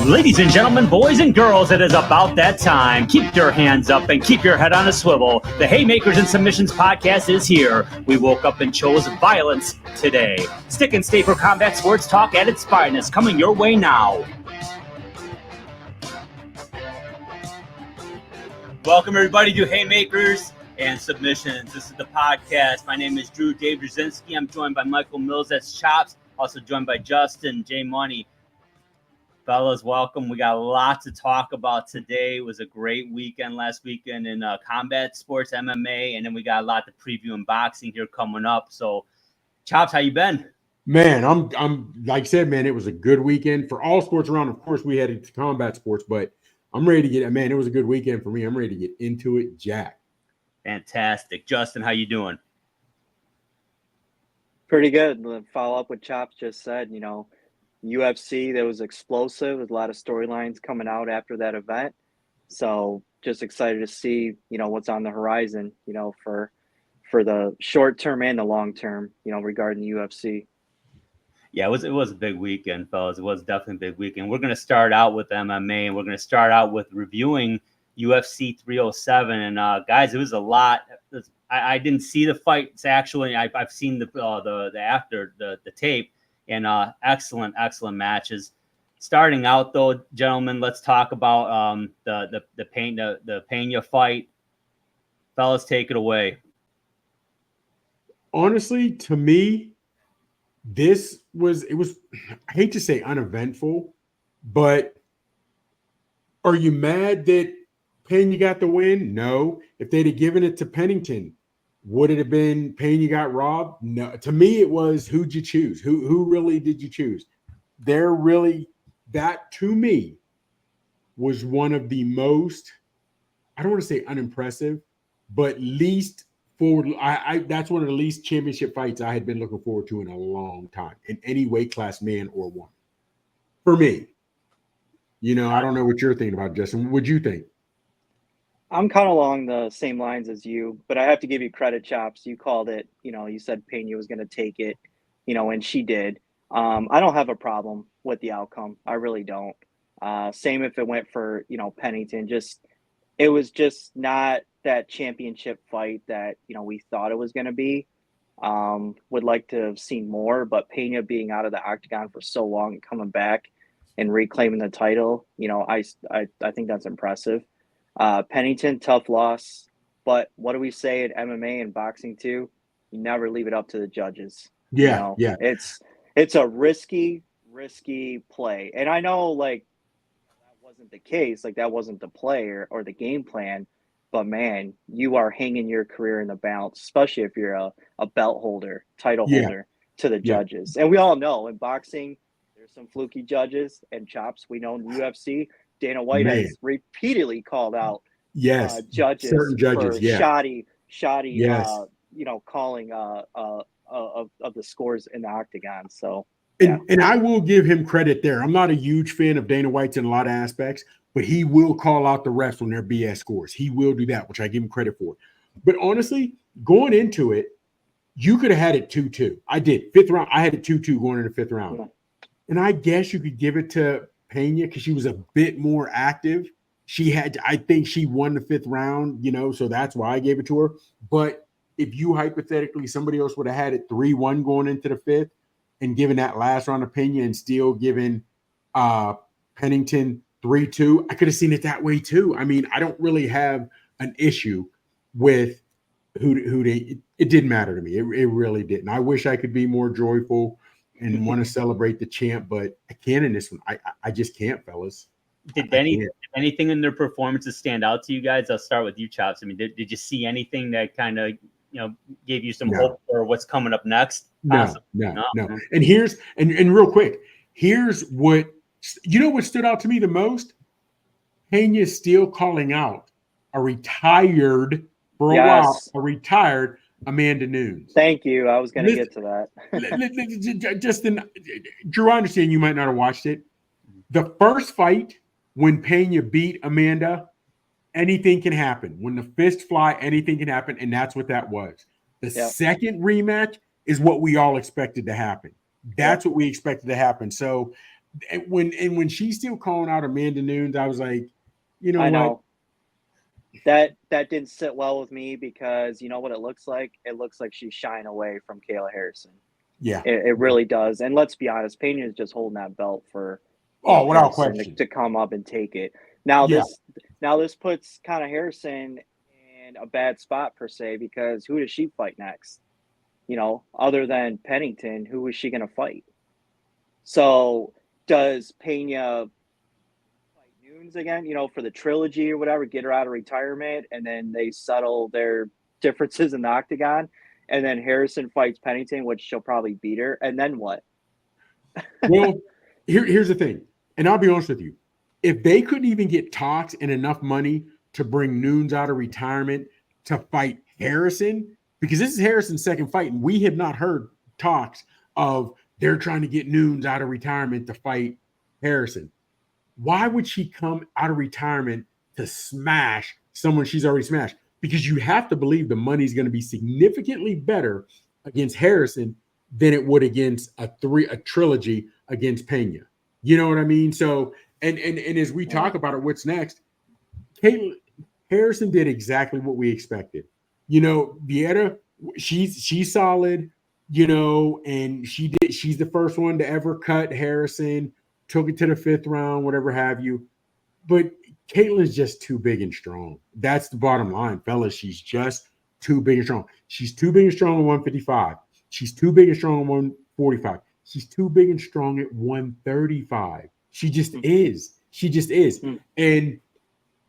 Ladies and gentlemen, boys and girls, it is about that time. Keep your hands up and keep your head on a swivel. The Haymakers and Submissions podcast is here. We woke up and chose violence today. Stick and stay for combat sports talk at its finest, coming your way now. Welcome, everybody, to Haymakers and Submissions. This is the podcast. My name is Drew Dave Drzinski. I'm joined by Michael Mills, that's Chops. Also joined by Justin J. Money. Fellas, welcome. We got a lot to talk about today. It was a great weekend last weekend in combat sports, MMA, and then we got a lot to preview in boxing here coming up. So, Chops, how you been? Man, I'm like I said, man, it was a good weekend for all sports around. Of course, we had it to combat sports, but I'm ready to get, man, it was a good weekend for me. I'm ready to get into it, Jack. Fantastic. Justin, how you doing? Pretty good. The follow up what Chops just said, UFC, that was explosive with a lot of storylines coming out after that event. So just excited to see, what's on the horizon, for the short term and the long term, regarding the UFC. Yeah, it was a big weekend, fellas. It was definitely a big weekend. We're going to start out with MMA, and we're going to start out with reviewing UFC 307. And guys, it was a lot. I didn't see the fights actually. I've seen the after the tape. And excellent matches. Starting out though, gentlemen, let's talk about the Pena fight. Fellas, take it away. Honestly, to me, it was I hate to say uneventful, but are you mad that Pena got the win? No. If they'd have given it to Pennington, would it have been Pena got robbed? No. To me, it was who'd you choose? Who really did you choose? That to me was one of the most, I don't want to say unimpressive, but least forward. That's one of the least championship fights I had been looking forward to in a long time, in any weight class, man or woman. For me. I don't know what you're thinking about, Justin. What'd you think? I'm kind of along the same lines as you, but I have to give you credit, Chops. You called it, you said Pena was going to take it, and she did. I don't have a problem with the outcome. I really don't. Same if it went for, Pennington. It was just not that championship fight that, we thought it was going to be. Would like to have seen more, but Pena being out of the octagon for so long and coming back and reclaiming the title, I think that's impressive. Pennington, tough loss, but what do we say at MMA and boxing too? You never leave it up to the judges. Yeah. It's a risky play, and I know that wasn't the case, that wasn't the play or the game plan. But man, you are hanging your career in the balance, especially if you're a belt holder, title holder to the judges. And we all know in boxing, there's some fluky judges and Chops. We know in UFC. Dana White has repeatedly called out certain judges for shoddy calling of the scores in the octagon. So and I will give him credit there. I'm not a huge fan of Dana White's in a lot of aspects, but he will call out the refs on their BS scores. He will do that, which I give him credit for. But honestly, going into it, you could have had it 2-2. I did. Fifth round, I had it 2-2 going into the fifth round. Yeah. And I guess you could give it to Pena because she was a bit more active. I think she won the fifth round, so that's why I gave it to her. But if you hypothetically, somebody else would have had it 3-1 going into the fifth and given that last round of Pena and still given Pennington 3-2, I could have seen it that way too. I mean, I don't really have an issue with it didn't matter to me. It really didn't. I wish I could be more joyful and want to celebrate the champ, but I can't in this one. I just can't, fellas. Did anything in their performances stand out to you guys? I'll start with you, Chops. I mean, did you see anything that kind of gave you some hope for what's coming up next? No. And here's real quick, here's what what stood out to me the most. Pena still calling out a retired Amanda Nunes. Thank you. I was going to get to that. Justin, Drew, I understand you might not have watched it. The first fight, when Pena beat Amanda, anything can happen. When the fists fly, anything can happen, and that's what that was. The second rematch is what we all expected to happen. That's what we expected to happen. So when she's still calling out Amanda Nunes, I was like, you know I what? know. That didn't sit well with me because you know what it looks like? It looks like she's shying away from Kayla Harrison. Yeah. It really does. And let's be honest, Pena is just holding that belt for without Harrison question. to come up and take it. Now Yeah. this puts kind of Harrison in a bad spot per se, because who does she fight next? You know, other than Pennington, who is she going to fight? So does Pena fight Nunes again, you know, for the trilogy or whatever, get her out of retirement, and then they settle their differences in the octagon, and then Harrison fights Pennington, which she'll probably beat her, and then what? Well, here's the thing, and I'll be honest with you. If they couldn't even get talks and enough money to bring Nunes out of retirement to fight Harrison, because this is Harrison's second fight, and we have not heard talks of they're trying to get Nunes out of retirement to fight Harrison. Why would she come out of retirement to smash someone she's already smashed? Because you have to believe the money's going to be significantly better against Harrison than it would against a trilogy against Pena. You know what I mean? So, and as we talk about it, what's next? Harrison did exactly what we expected. You know, Vieta, she's solid, you know, and she's the first one to ever cut Harrison, took it to the 5th round, whatever have you. But Caitlin's just too big and strong. That's the bottom line, fellas. She's just too big and strong. She's too big and strong at 155. She's too big and strong at 145. She's too big and strong at 135. She just is. She just is. And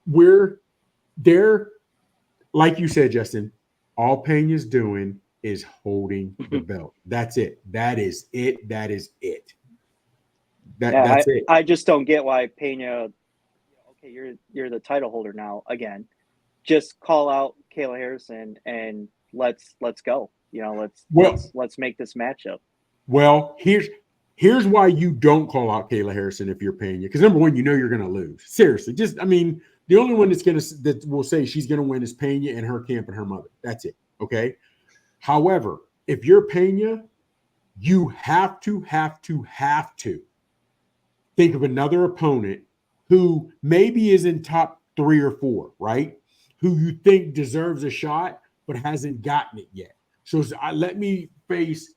we're there, like you said, Justin, all Pena's doing is holding the belt. That's it. That is it. That is it. That's it. I just don't get why Pena, okay, you're the title holder now again. Just call out Kayla Harrison and let's go. You know, let's make this matchup. Well, here's why you don't call out Kayla Harrison if you're Pena. Because number one, you know you're gonna lose. Seriously. The only one that will say she's gonna win is Pena and her camp and her mother. That's it. Okay. However, if you're Pena, you have to think of another opponent who maybe is in top 3 or 4, right? Who you think deserves a shot but hasn't gotten it yet. So let me face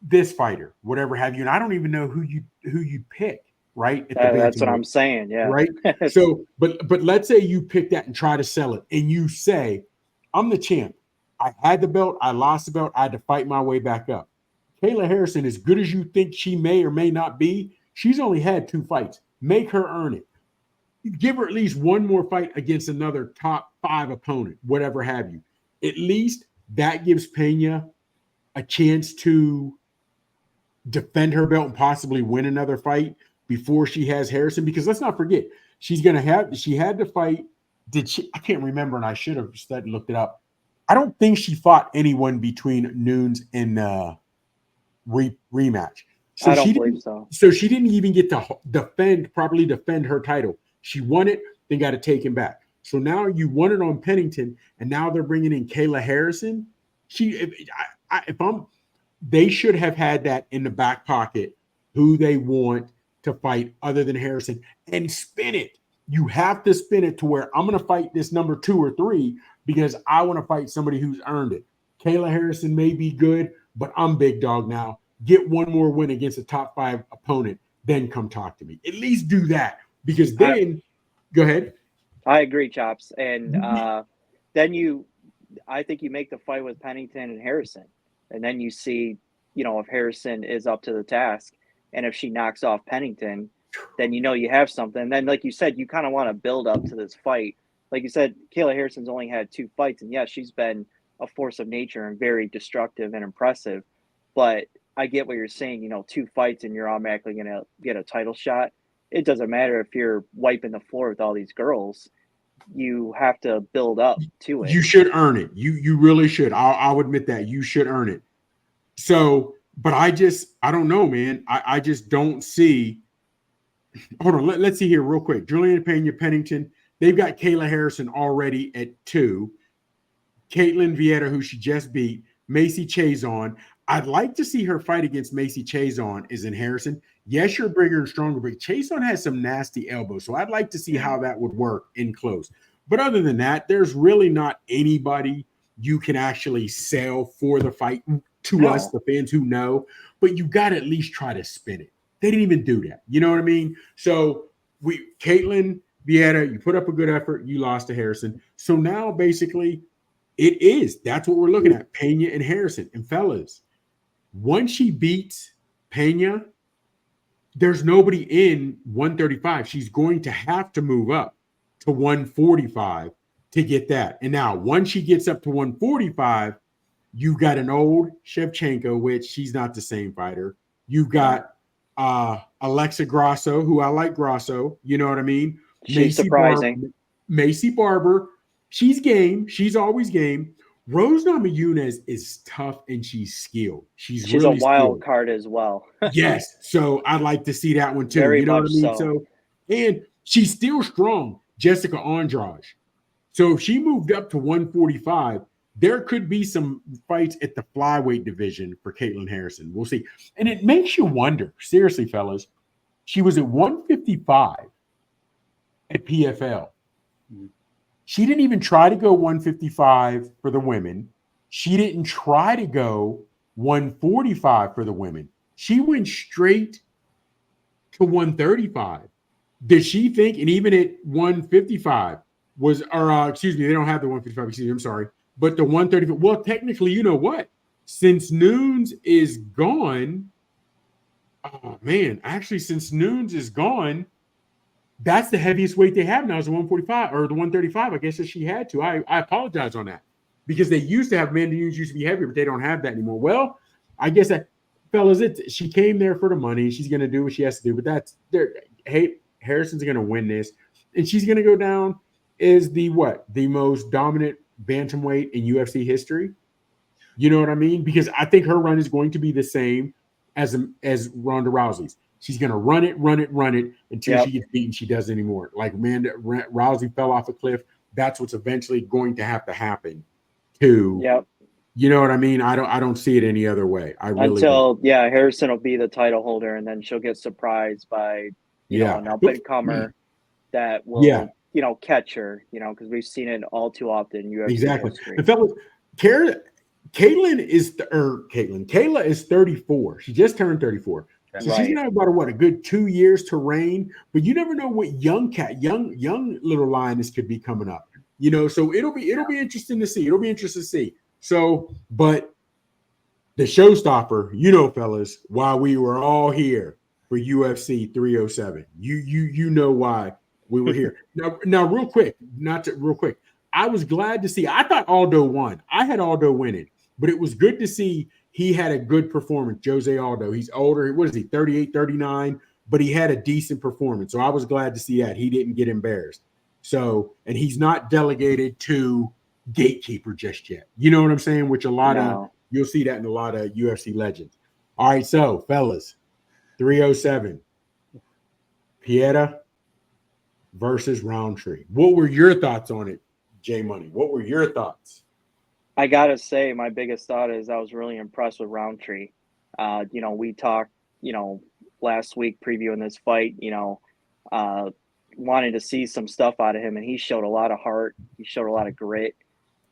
this fighter, whatever have you. And I don't even know who you pick, right? That's what I'm saying, yeah. Right? So, but let's say you pick that and try to sell it, and you say, I'm the champ. I had the belt, I lost the belt, I had to fight my way back up. Kayla Harrison, as good as you think she may or may not be, she's only had 2 fights. Make her earn it. Give her at least one more fight against another top 5 opponent, whatever have you. At least that gives Pena a chance to defend her belt and possibly win another fight before she has Harrison. Because let's not forget, she had to fight. I can't remember, and I should have looked it up. I don't think she fought anyone between Nunes and rematch. So I don't believe so. So she didn't even get to properly defend her title. She won it, then got it taken back. So now you won it on Pennington, and now they're bringing in Kayla Harrison. They should have had that in the back pocket, who they want to fight other than Harrison, and spin it. You have to spin it to where I'm going to fight this number 2 or 3 because I want to fight somebody who's earned it. Kayla Harrison may be good, but I'm big dog now. Get one more win against a top 5 opponent, then come talk to me. At least do that, because then go ahead. I agree, Chops. And then I think you make the fight with Pennington and Harrison, and then you see, you know, if Harrison is up to the task, and if she knocks off Pennington, then you know you have something. And then, like you said, you kind of want to build up to this fight. Like you said, Kayla Harrison's only had 2 fights, and yes, she's been a force of nature and very destructive and impressive. But I get what you're saying, you know, 2 fights and you're automatically going to get a title shot. It doesn't matter if you're wiping the floor with all these girls. You have to build up to it. You should earn it. You really should. I'll admit that. You should earn it. So, but I don't know, man. I just don't see. Hold on. Let's see here real quick. Juliana Pena, Pennington. They've got Kayla Harrison already at 2. Caitlin Vieta, who she just beat. Macy Chazon. I'd like to see her fight against Macy Chiasson is in Harrison. Yes, you're bigger and stronger, but Chiasson has some nasty elbows. So I'd like to see how that would work in close. But other than that, there's really not anybody you can actually sell for the fight to us, the fans who know. But you got to at least try to spin it. They didn't even do that. You know what I mean? So Caitlin Vieira, you put up a good effort. You lost to Harrison. So now basically that's what we're looking at, Pena and Harrison. And fellas, once she beats Pena, there's nobody in 135. She's going to have to move up to 145 to get that. And now once she gets up to 145, you've got an old Shevchenko, which she's not the same fighter. You've got Alexa Grasso, who I like Grasso. You know what I mean? She's surprising. Macy Barber. She's game. She's always game. Rose Namajunas is tough and she's skilled. She's really a wild skilled. card as well. Yes. So I'd like to see that one too. Very you know what I mean? much So, and she's still strong, Jessica Andrade. So if she moved up to 145, there could be some fights at the flyweight division for Caitlin Harrison. We'll see. And it makes you wonder, seriously, fellas. She was at 155 at PFL. She didn't even try to go 155 for the women. She didn't try to go 145 for the women. She went straight to 135. Did she think, and even at 155 they don't have the 155, excuse me, I'm sorry, but the 135, well, technically, you know what? Since Nunes is gone, since Nunes is gone, that's the heaviest weight they have now is the 145 or the 135. I guess that she had to. I apologize on that because they used to have Amanda Nunes used to be heavier, but they don't have that anymore. Well, I guess that, fellas, she came there for the money. She's going to do what she has to do, but Harrison's going to win this, and she's going to go down as the most dominant bantamweight in UFC history. You know what I mean? Because I think her run is going to be the same as Ronda Rousey's. She's going to run it until she gets beaten. She doesn't anymore. Like Rousey fell off a cliff. That's what's eventually going to have to happen too. Yep. You know what I mean? I don't see it any other way. Harrison will be the title holder, and then she'll get surprised by an up and comer that will catch her. Because we've seen it all too often. Exactly. And fellas, Kayla is 34. She just turned 34. So she's gonna have about a good 2 years to reign, but you never know what young little lioness could be coming up. So it'll be interesting to see. So, but the showstopper, fellas, while we were all here for UFC 307, you know why we were here. Now, real quick, I was glad to see. I thought Aldo won. I had Aldo winning, but it was good to see. He had a good performance, Jose Aldo. He's older. What is he, 38, 39? But he had a decent performance. So I was glad to see that. He didn't get embarrassed. So, and he's not delegated to gatekeeper just yet. You know what I'm saying? Which you'll see that in a lot of UFC legends. All right, so, fellas, 307. Periera versus Roundtree. What were your thoughts on it, J Money? What were your thoughts? I gotta say, my biggest thought is I was really impressed with Roundtree. We talked, last week previewing this fight, wanted to see some stuff out of him, and he showed a lot of heart. He showed a lot of grit,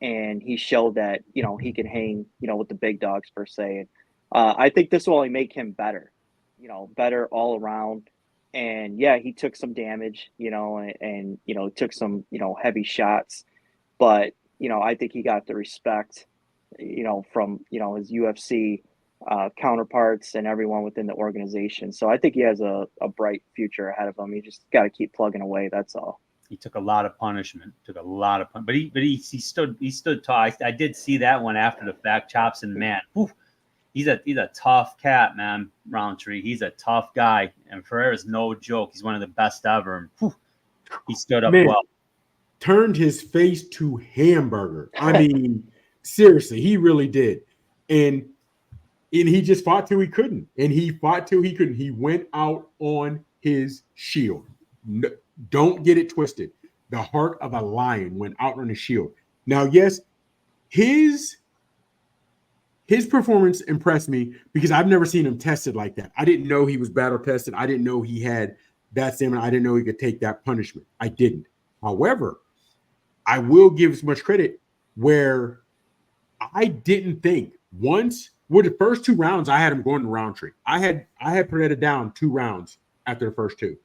and he showed that, he can hang, with the big dogs per se. I think this will only make him better, better all around. And yeah, he took some damage, and took some, heavy shots, but I think he got the respect, from, his UFC counterparts and everyone within the organization. So I think he has a bright future ahead of him. He just got to keep plugging away. That's all. He took a lot of punishment, but he stood tall. I did see that one after the fact, chops, and man, he's a tough cat, man. Roundtree, he's a tough guy, and Ferreira's no joke. He's one of the best ever. He stood up well. Turned his face to hamburger. I mean, seriously, he really did. And he just fought till he couldn't. He went out on his shield. No, don't get it twisted. The heart of a lion went out on his shield. Now, yes, his his performance impressed me because I've never seen him tested like that. I didn't know he was battle tested. I didn't know he had that stamina. I didn't know he could take that punishment. I didn't. However, I will give as much credit where I didn't think once with the first 2 rounds, I had him going to Roundtree. I had Pereira down 2 rounds after the first 2,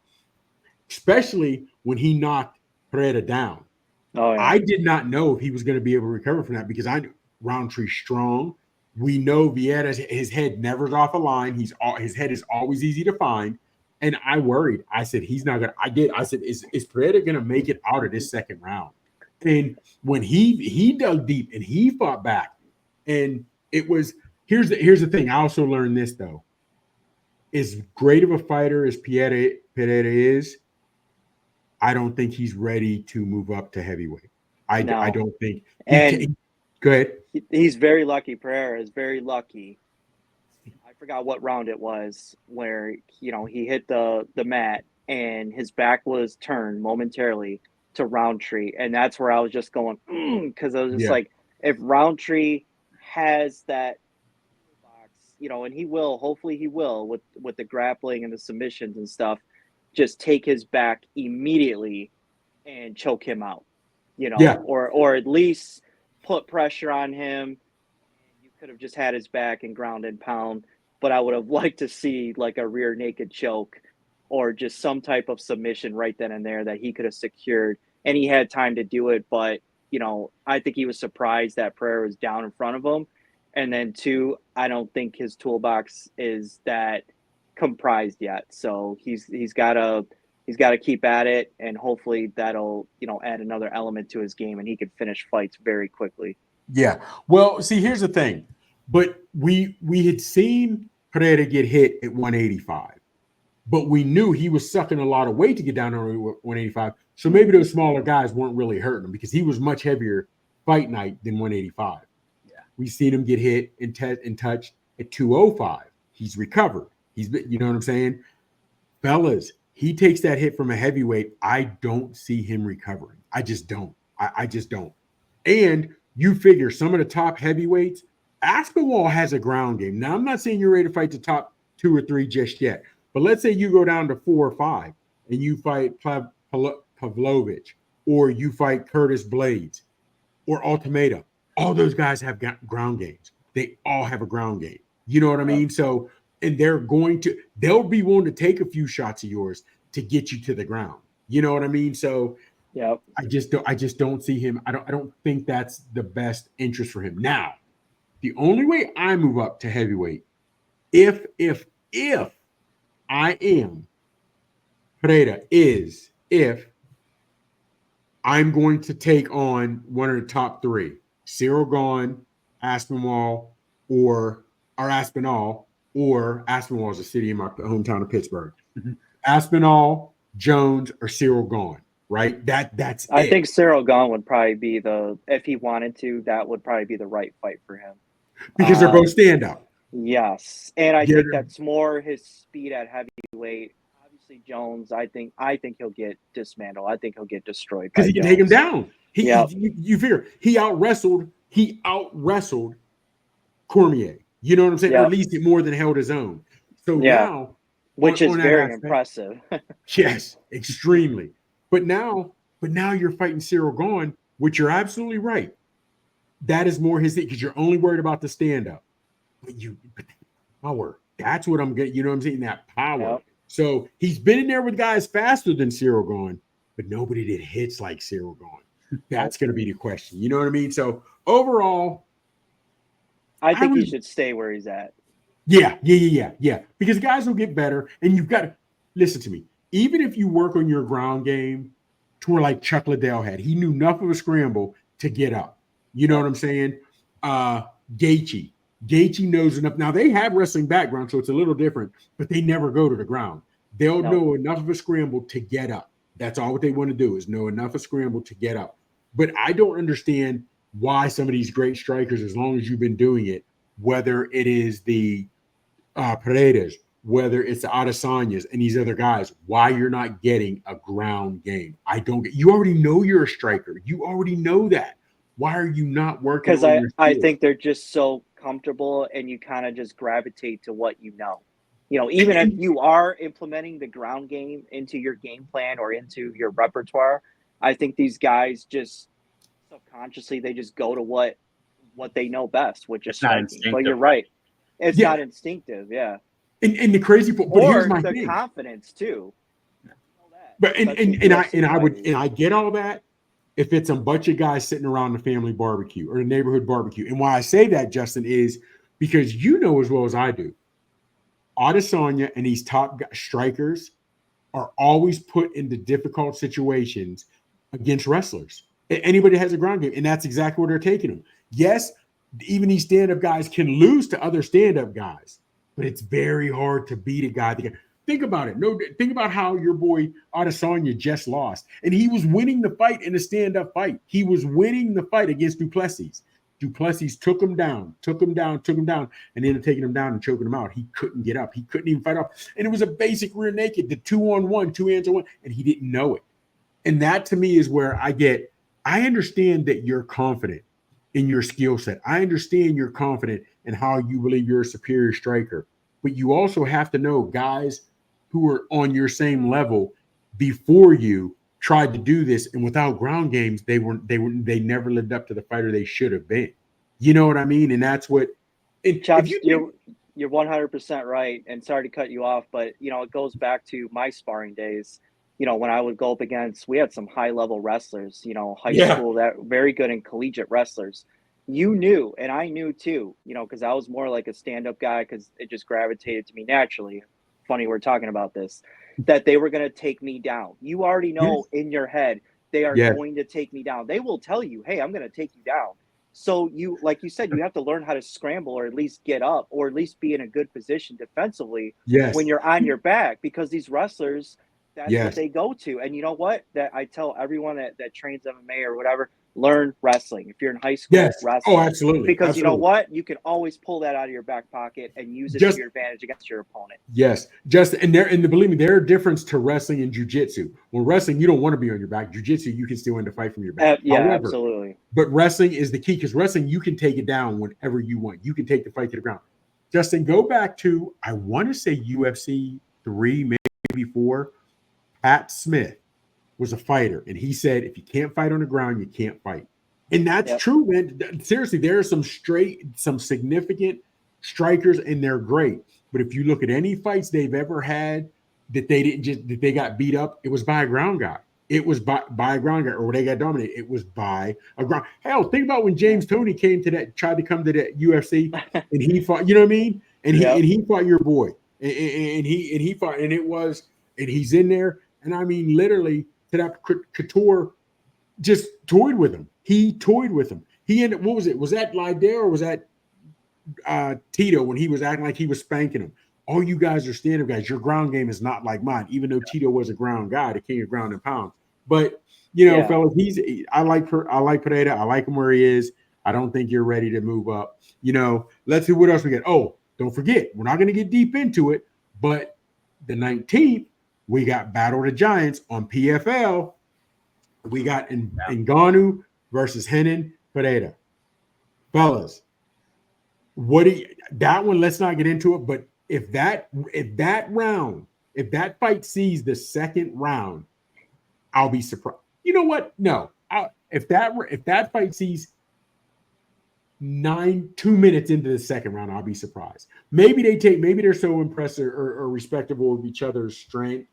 especially when he knocked Pereira down. Oh, yeah. I did not know if he was going to be able to recover from that because I knew Roundtree strong. We know Vieira's his head never's off a line. His head is always easy to find. And I worried. I said, he's not going to. I said, is Pereira going to make it out of this second round? And when he dug deep and he fought back, and it was here's the thing. I also learned this though. As great of a fighter as Pereira is, I don't think he's ready to move up to heavyweight. I don't think. Go ahead. He's very lucky. Pereira is very lucky. I forgot what round it was where he hit the mat and his back was turned momentarily to Roundtree, and that's where I was just going because I was just like, if Roundtree has that box, and he will, hopefully he will with the grappling and the submissions and stuff, just take his back immediately and choke him out, or at least put pressure on him. You could have just had his back and ground and pound, but I would have liked to see like a rear naked choke or just some type of submission right then and there that he could have secured, and he had time to do it. But I think he was surprised that Pereira was down in front of him, and then 2, I don't think his toolbox is that comprised yet, so he's got to keep at it, and hopefully that'll add another element to his game, and he could finish fights very quickly. Yeah. Well, see, here's the thing. But we had seen Pereira get hit at 185, but we knew he was sucking a lot of weight to get down to 185. So maybe those smaller guys weren't really hurting him because he was much heavier fight night than 185. Yeah. We've seen him get hit and touched at 205. He's recovered. He's been, you know what I'm saying? Fellas, he takes that hit from a heavyweight. I don't see him recovering. I just don't. I just don't. And you figure some of the top heavyweights, Aspinwall has a ground game. Now, I'm not saying you're ready to fight the top 2 or 3 just yet, but let's say you go down to 4 or 5 and you fight Pavlovich, or you fight Curtis Blades or Ultimatum. All those guys have got ground games. They all have a ground game. You know what I mean? So, and they'll be willing to take a few shots of yours to get you to the ground. You know what I mean? So yeah, I just don't see him. I don't think that's the best interest for him. Now, the only way I move up to heavyweight, if I am Pereira, is if I'm going to take on one of the top 3, Cyril Gahn, Aspinwall, or Aspinall, or Aspinwall is a city in my hometown of Pittsburgh. Mm-hmm. Aspinall, Jones, or Cyril Gahn, right? That's I think Cyril Gahn would probably be if he wanted to, that would probably be the right fight for him. Because they're both stand up. Yes. And I think that's more his speed at heavyweight. Obviously, Jones, I think he'll get dismantled. I think he'll get destroyed. Because he can take him down. You figure he out wrestled Cormier. You know what I'm saying? Or at least he more than held his own. So now, which is very impressive. Yes, extremely. But now you're fighting Cyril Gahn, which you're absolutely right. That is more his thing because you're only worried about the stand up. But power. That's what I'm getting. You know what I'm saying? That power. Yep. So he's been in there with guys faster than Cyril Gahn, but nobody did hits like Cyril Gahn. That's going to be the question. You know what I mean? So overall, I think he should stay where he's at. Yeah. Because guys will get better, and you've got to listen to me. Even if you work on your ground game to where like Chuck Liddell had, he knew enough of a scramble to get up. You know what I'm saying? Gaethje knows enough. Now they have wrestling background, so it's a little different, but they never go to the ground. They'll know enough of a scramble to get up. That's all what they want to do is know enough of a scramble to get up. But I don't understand why some of these great strikers, as long as you've been doing it, whether it is the Pereiras, whether it's the Adesanyas and these other guys, why you're not getting a ground game. I don't get. You already know you're a striker. You already know that. Why are you not working? Because I think they're just so comfortable and you kind of just gravitate to what you know. You know, even if you are implementing the ground game into your game plan or into your repertoire, I think these guys just subconsciously they just go to what they know best, which is It's not striking. instinctive. But you're right. It's Yeah. not instinctive, yeah. And the crazy part, but here's my the thing. confidence too. But Especially I would fighters. I get all that if it's a bunch of guys sitting around the family barbecue or the neighborhood barbecue. And why I say that, Justin, is because you know as well as I do, Adesanya and these top strikers are always put into difficult situations against wrestlers. Anybody that has a ground game, and that's exactly where they're taking them. Yes, even these stand-up guys can lose to other stand-up guys, but it's very hard to beat a guy. Think about it. Think about how your boy Adesanya just lost, and he was winning the fight in a stand-up fight. He was winning the fight against Duplessis. Duplessis took him down, and ended up taking him down and choking him out. He couldn't get up. He couldn't even fight off. And it was a basic rear naked, the 2-on-1, 2 hands on one, and he didn't know it. And that to me is where I understand that you're confident in your skill set. I understand you're confident in how you believe you're a superior striker. But you also have to know guys who are on your same level before you tried to do this, and without ground games, they never lived up to the fighter they should have been. You know what I mean? And that's what. And Chops, you're 100% right. And sorry to cut you off, but you know it goes back to my sparring days. You know, when I would go up against, we had some high level wrestlers. You know, high school that very good in collegiate wrestlers. You knew, and I knew too. You know, because I was more like a stand up guy because it just gravitated to me naturally. Funny we're talking about this. That they were going to take me down. You already know in your head they are going to take me down. They will tell you, "Hey, I'm going to take you down." So you, like you said, you have to learn how to scramble or at least get up or at least be in a good position defensively when you're on your back because these wrestlers, that's what they go to. And you know what? That I tell everyone that trains MMA or whatever, learn wrestling. If you're in high school, wrestling. Oh, absolutely. Because you know what? You can always pull that out of your back pocket and use it to your advantage against your opponent. Yes. And believe me, there are difference to wrestling and jiu-jitsu. When wrestling, you don't want to be on your back. Jiu-jitsu, you can still win the fight from your back. However, absolutely. But wrestling is the key because wrestling, you can take it down whenever you want. You can take the fight to the ground. Justin, go back to, I want to say UFC 3, maybe 4. Pat Smith was a fighter, and he said, if you can't fight on the ground, you can't fight. And that's true, man. Seriously, there are some significant strikers, and they're great. But if you look at any fights they've ever had that they got beat up, it was by a ground guy. It was by a ground guy, or when they got dominated, it was by a ground. Hell, think about when James Toney tried to come to the UFC, and he fought. You know what I mean? And he fought your boy, and he fought, and he's in there, and I mean literally, Couture just toyed with him. He toyed with him. He ended. What was it? Was that Liddell or was that Tito when he was acting like he was spanking him? All you guys are stand-up guys. Your ground game is not like mine, even though Tito was a ground guy, the king of ground and pound. But fellas, I like Pereira. I like him where he is. I don't think you're ready to move up. Let's see what else we get. Oh, don't forget, we're not going to get deep into it, but the 19th, we got Battle of the Giants on PFL. We got Ngannou versus Renan Pereira. Fellas, that one, let's not get into it, but if that fight sees the second round, I'll be surprised. You know what? No. If that fight sees 2 minutes into the second round, I'll be surprised. Maybe they're so impressed or respectable of each other's strength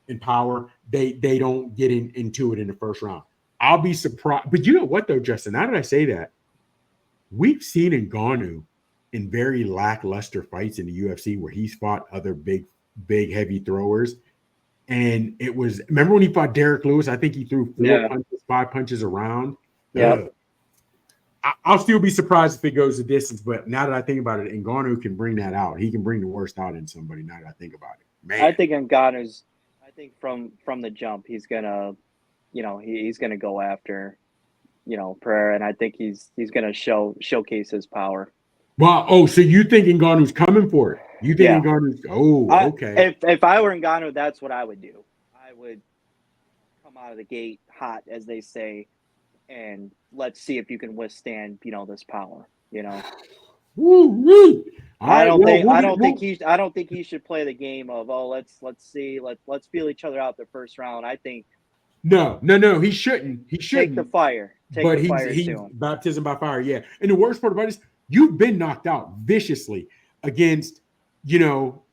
and power, they don't get into it in the first round. I'll be surprised. But you know what, though, Justin? Now that I say that, we've seen Ngannou in very lackluster fights in the UFC where he's fought other big, heavy throwers. And it was, remember when he fought Derek Lewis? I think he threw 5 punches around. Yeah. I'll still be surprised if it goes the distance, but now that I think about it, Ngannou can bring that out. He can bring the worst out in somebody now that I think about it. Man. I think Ngannou's, from the jump, he's gonna, he's gonna go after, Pereira, and I think he's gonna showcase his power. Wow. Oh, so you think Ngannou's coming for it? You think Ngannou's? Oh, okay. If I were Ngannou, that's what I would do. I would come out of the gate hot, as they say, and let's see if you can withstand, this power. Woo woo. I don't think he should play the game of let's see, let's feel each other out the first round. I think No, he shouldn't. He shouldn't. Take the fire. But the fire he's to him. baptism by fire, yeah. And the worst part about it is you've been knocked out viciously against,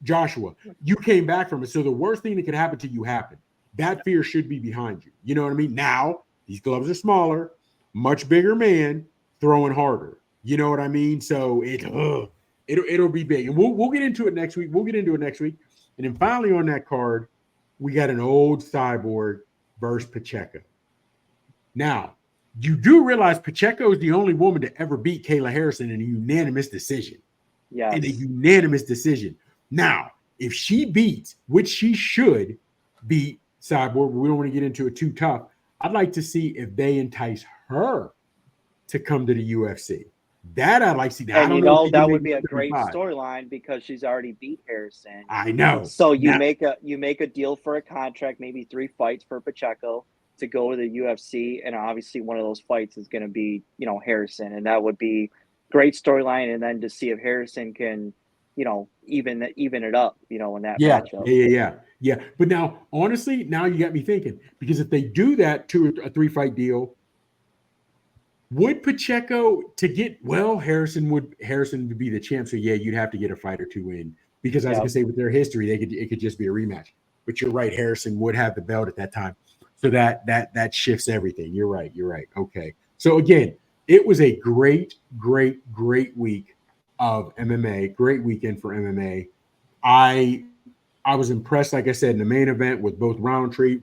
Joshua. You came back from it. So the worst thing that could happen to you happened. That fear should be behind you. You know what I mean? Now, these gloves are smaller, much bigger man, throwing harder. You know what I mean? So it'll be big. And we'll get into it next week. And then finally on that card, we got an old Cyborg versus Pacheco. Now, you do realize Pacheco is the only woman to ever beat Kayla Harrison in a unanimous decision. Yeah. In a unanimous decision. Now, if she beats, which she should beat Cyborg, we don't want to get into it too tough. I'd like to see if they entice her to come to the UFC. That I'd like to see. And that would be a great storyline because she's already beat Harrison. I know. So you make a deal for a contract, maybe 3 fights for Pacheco to go to the UFC, and obviously one of those fights is going to be, Harrison, and that would be great storyline. And then to see if Harrison can, even it up, in that matchup. Yeah. But now, honestly, now you got me thinking, because if they do that to a 3-fight deal, would Pacheco Harrison would be the champ. So yeah, you'd have to get a fight or 2 in, because I was gonna say with their history, it could just be a rematch. But you're right, Harrison would have the belt at that time. So that shifts everything. You're right. Okay. So again, it was a great week of MMA. Great weekend for MMA. I was impressed, like I said, in the main event with both Roundtree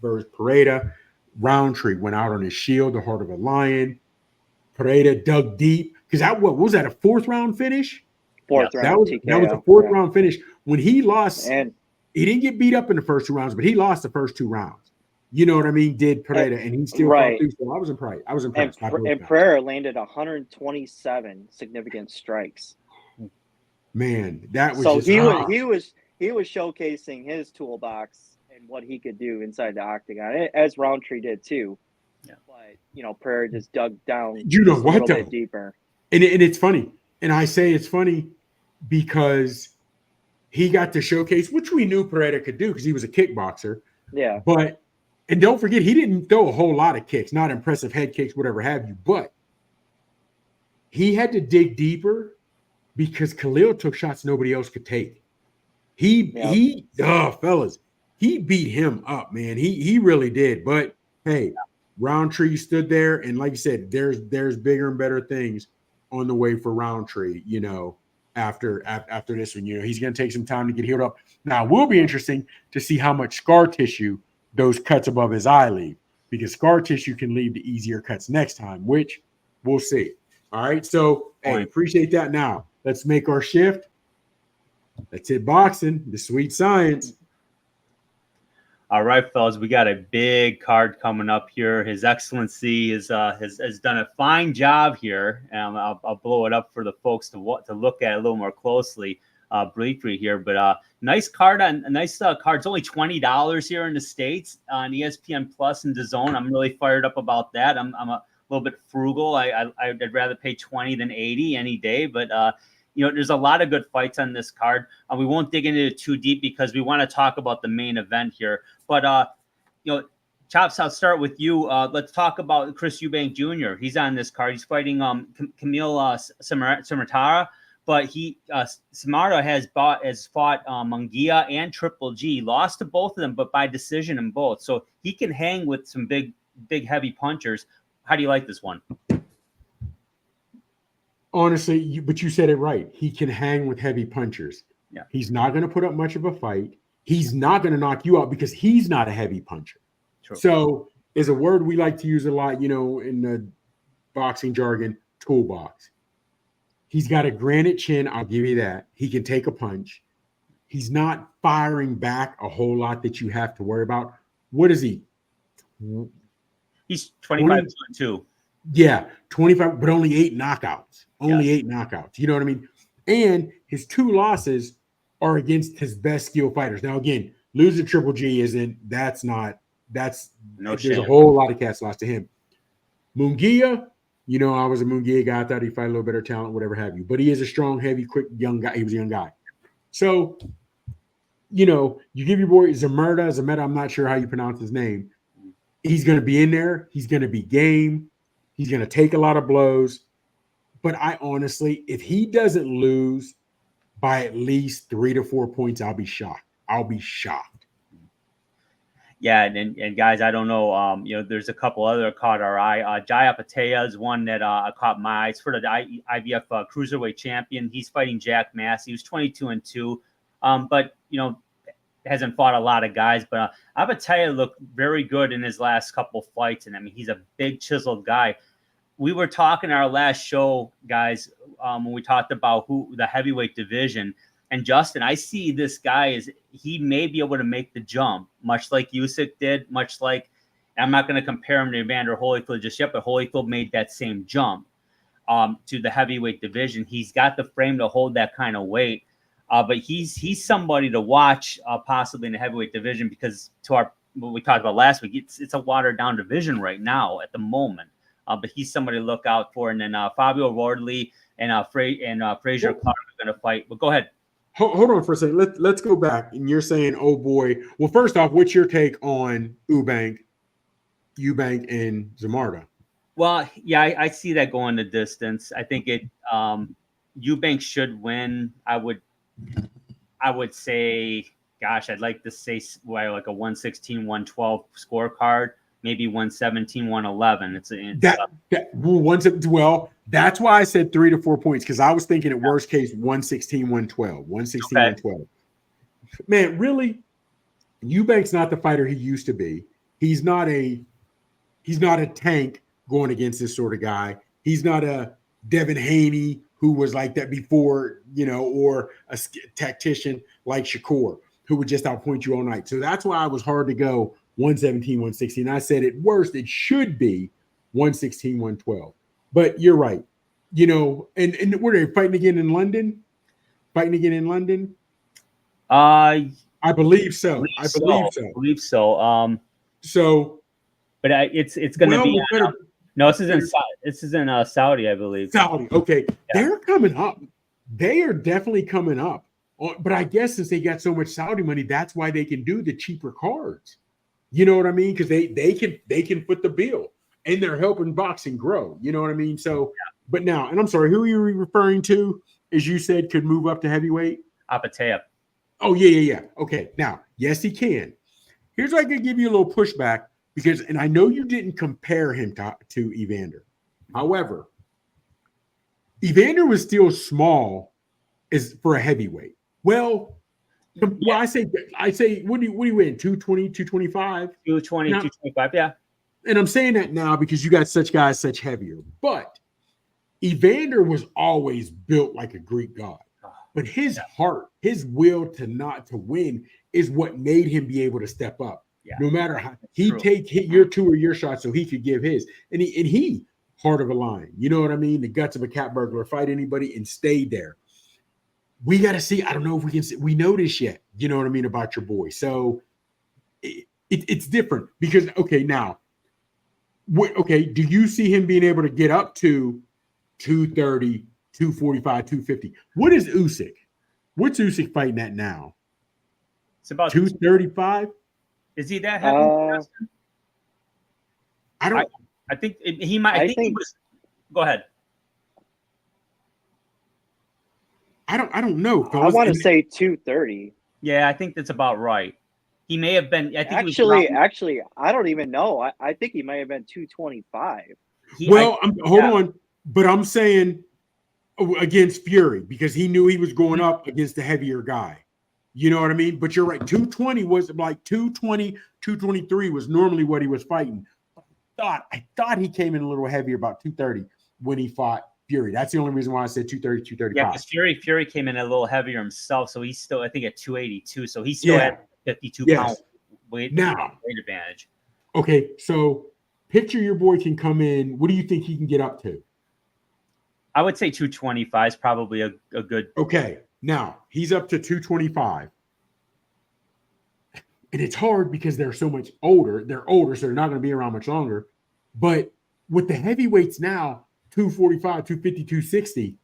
versus Pereira. Roundtree went out on his shield, the heart of a lion. Pereira dug deep because what was that, a 4th round finish? Round. That was a 4th round finish. When he lost, and he didn't get beat up in the first 2 rounds, but he lost the first 2 rounds. You know what I mean? Did Pereira, and he still fought through. So I was impressed. And Pereira landed 127 significant strikes. Man, that was so he was showcasing his toolbox and what he could do inside the octagon, as Roundtree did too. Yeah. But Pereira just dug down a little bit deeper. And it's funny, and I say it's funny because he got to showcase, which we knew Pereira could do because he was a kickboxer. Yeah, and don't forget, he didn't throw a whole lot of kicks, not impressive head kicks, whatever have you, but he had to dig deeper because Khalil took shots nobody else could take. Fellas, he beat him up, man. He really did. But hey, Roundtree stood there, and like you said, there's bigger and better things on the way for Roundtree, after this one. He's going to take some time to get healed up. Now, it will be interesting to see how much scar tissue those cuts above his eye leave, because scar tissue can lead to easier cuts next time, which we'll see. All right. So, hey, appreciate that. Now, let's make our shift. Let's hit boxing, the sweet science. All right, fellas, we got a big card coming up here. His Excellency has done a fine job here, and I'll blow it up for the folks to look at a little more closely briefly here. But nice card It's only $20 here in the States on ESPN Plus and DAZN. I'm really fired up about that. I'm a little bit frugal. I'd rather pay 20 than 80 any day, but there's a lot of good fights on this card. We won't dig into it too deep because we want to talk about the main event here. But, Chops, I'll start with you. Let's talk about Chris Eubank Jr. He's on this card. He's fighting Camille Samartara, but Samartara has fought Munguia and Triple G. Lost to both of them, but by decision in both. So he can hang with some big, heavy punchers. How do you like this one? Honestly, but you said it right. He can hang with heavy punchers. Yeah. He's not going to put up much of a fight. He's not going to knock you out because he's not a heavy puncher. True. So is a word we like to use a lot, in the boxing jargon, toolbox. He's got a granite chin. I'll give you that. He can take a punch. He's not firing back a whole lot that you have to worry about. What is he? He's 25-2. Yeah, 25, but only 8 knockouts. Only 8 knockouts. You know what I mean? And his 2 losses are against his best skill fighters. Now, again, losing Triple G there's a whole lot of cats lost to him. Munguia, You know, I was a Munguia guy. I thought he'd fight a little better talent, whatever have you. But he is a strong, heavy, quick, young guy. He was a young guy. So, you know, you give your boy Zameta, I'm not sure how you pronounce his name. He's going to be in there. He's going to be game. He's going to take a lot of blows. But I honestly, if he doesn't lose by at least 3 to 4 points, I'll be shocked. I'll be shocked. Yeah, and guys, I don't know. You know, there's a couple other caught our eye. Jai Opetaia is one that caught my eyes for the IBF cruiserweight champion. He's fighting Jack Massey. He was 22-2, but you know, hasn't fought a lot of guys. But Opetaia looked very good in his last couple fights, and I mean, he's a big chiseled guy. We were talking our last show, guys, when we talked about the heavyweight division. And Justin, I see this guy he may be able to make the jump, much like Usyk did, much like, I'm not going to compare him to Evander Holyfield just yet, but Holyfield made that same jump to the heavyweight division. He's got the frame to hold that kind of weight, but he's somebody to watch possibly in the heavyweight division, because what we talked about last week, it's a watered down division right now at the moment. But he's somebody to look out for. And then Fabio Wardley and Frazier Clarke are going to fight. But go ahead. Hold on for a second. Let's go back. And you're saying, oh boy. Well, first off, what's your take on Eubank, and Zamarda? Well, yeah, I see that going the distance. I think Eubank should win. I would say, gosh, I'd like to say like a 116-112 scorecard. Maybe 117, 111. Well, that's why I said 3 to 4 points, because I was thinking at worst case 116, 112. 116, okay. 112. Man, really, Eubank's not the fighter he used to be. He's not a tank going against this sort of guy. He's not a Devin Haney who was like that before, you know, or a tactician like Shakur who would just outpoint you all night. So that's why I was hard to go 117, 116. I said at worst it should be 116, 112. But you're right. You know, and were they fighting again in London? I believe so. I believe so. But it's going to be no. This is in Saudi, I believe. Saudi. Okay, yeah. They're coming up. They are definitely coming up. But I guess since they got so much Saudi money, that's why they can do the cheaper cards. You know what I mean? Because they can foot the bill, and they're helping boxing grow. You know what I mean? So, but now, and I'm sorry, who are you referring to? As you said, could move up to heavyweight? Opetaia. Oh yeah. Okay, now, yes, he can. Here's where I could give you a little pushback, because, and I know you didn't compare him to Evander. However, Evander was still small as for a heavyweight. Well, I say, what do you win? 220, 225? 220, 225, yeah. And I'm saying that now because you got such guys, such heavier. But Evander was always built like a Greek god. But his heart, his will to win is what made him be able to step up. Yeah. No matter how hit your two or your shot so he could give his. And he heart of a lion. You know what I mean? The guts of a cat burglar, fight anybody and stay there. We got to see. I don't know if we can see. We know this yet. You know what I mean about your boy. So it's different because, okay, now, do you see him being able to get up to 230, 245, 250? What is Usyk? What's Usyk fighting at now? It's about 235. Is he that heavy? I think he might. I think he was. Go ahead. I don't know. I want to say 230. Yeah, I think that's about right. He may have been. I think actually, I don't even know. I think he might have been 225. Hold on, but I'm saying against Fury because he knew he was going up against the heavier guy. You know what I mean? But you're right. 220 was like 220, 223 was normally what he was fighting. I thought he came in a little heavier, about 230 when he fought Fury. That's the only reason why I said 230, 235. Yeah, because Fury came in a little heavier himself, so he's still, I think, at 282. So he's still at 52 pounds weight advantage. Okay, so picture your boy can come in. What do you think he can get up to? I would say 225 is probably a good. Okay, now he's up to 225. And it's hard because they're so much older. They're older, so they're not going to be around much longer. But with the heavyweights now, 245, 250, 260.